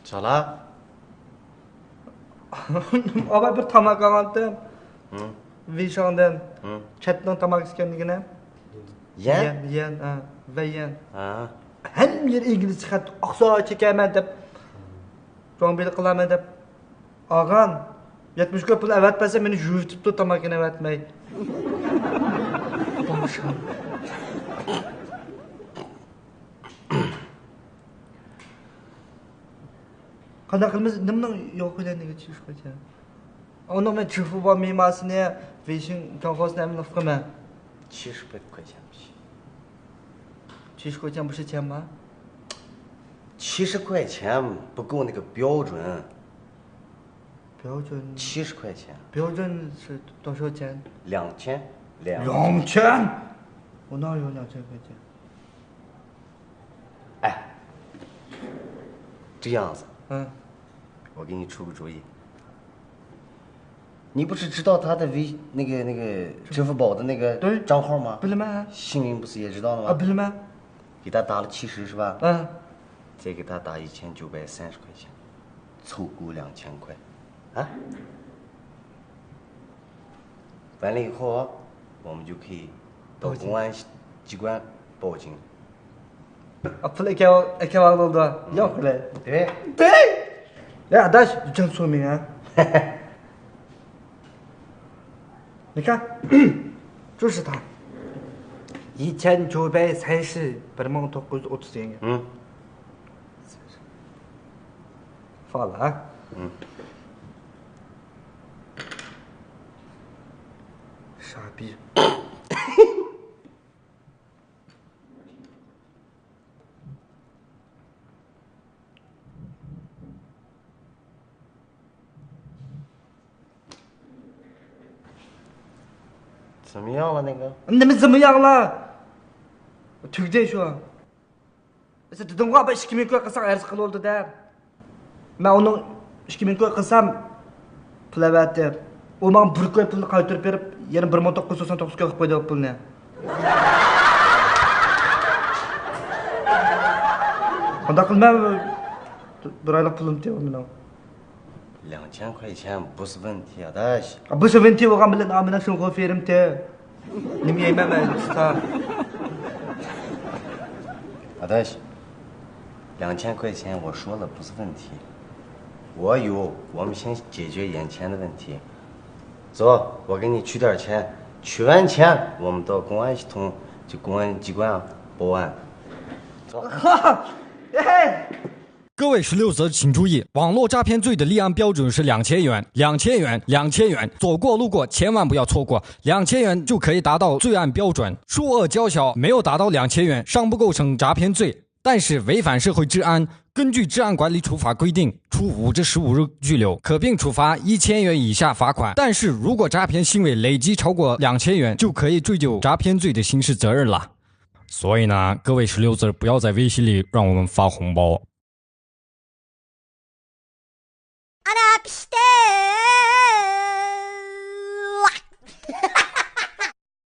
咋了？Ama bir tamak aldım. Vişandan. Çetten tamak iskendigine. Yen. Ve yen. Hem yer İngiliz çıkarttı. Aksa çekemem dep. Çoğun bir kılamam dep. Ağan. 70 köpül evet bese beni jüvtüptü tamakine evetmeyi. Başım. Qanday qilamiz? Nimaning yo'qligini tushunish kerak. Uni men chifu mimasini Weixin kolxozini ham qilman. 70块钱不行。70块钱不是钱吗？70块钱不够那个标准。标准70块钱。标准是多少钱？2000。2000？我哪有2000块钱？哎，这样子。我给你出个主意。你不是知道他的那个支付宝的那个账号吗？不是吗？幸运不是也知道了吗？不是吗？给他打了70是吧？再给他打1930块钱，凑够2000块，啊？完了以后，我们就可以到公安机关报警。pul aka oldu. Yok le. 对。哎，大师真聪明啊！你看，就是他，1930元。发了啊。傻逼。怎么样了那个？你们怎么样了？tugday shu. Dedimga 2000 ko'y qilsang arz qiloldi-da. Men uni 2000 ko'y qilsam pul avatib, u menga 1 ko'y pulni qaytarib berib, yana 1999 ko'y qilib qo'ydi pulni. Qanday qilmam? Bir oylik pulim tepdi men. 2000块钱不是问题啊，大师。不是问题，我刚没拿我那生活费人的，你们也慢慢知道。啊，大师，2000块钱我说了不是问题，我们先解决眼前的问题。走，我给你取点钱，取完钱我们到公安系统，就公安机关报案。走。哈，哎。各位16则请注意，网络诈骗罪的立案标准是2000元，2000元，2000元，走过路过千万不要错过，2000元就可以达到罪案标准。数额较小，没有达到2000元，尚不构成诈骗罪，但是违反社会治安，根据治安管理处罚规定，处5至15日拘留，可并处罚1000元以下罚款。但是如果诈骗行为累计超过2000元，就可以追究诈骗罪的刑事责任了。所以呢，各位16则不要在微信里让我们发红包。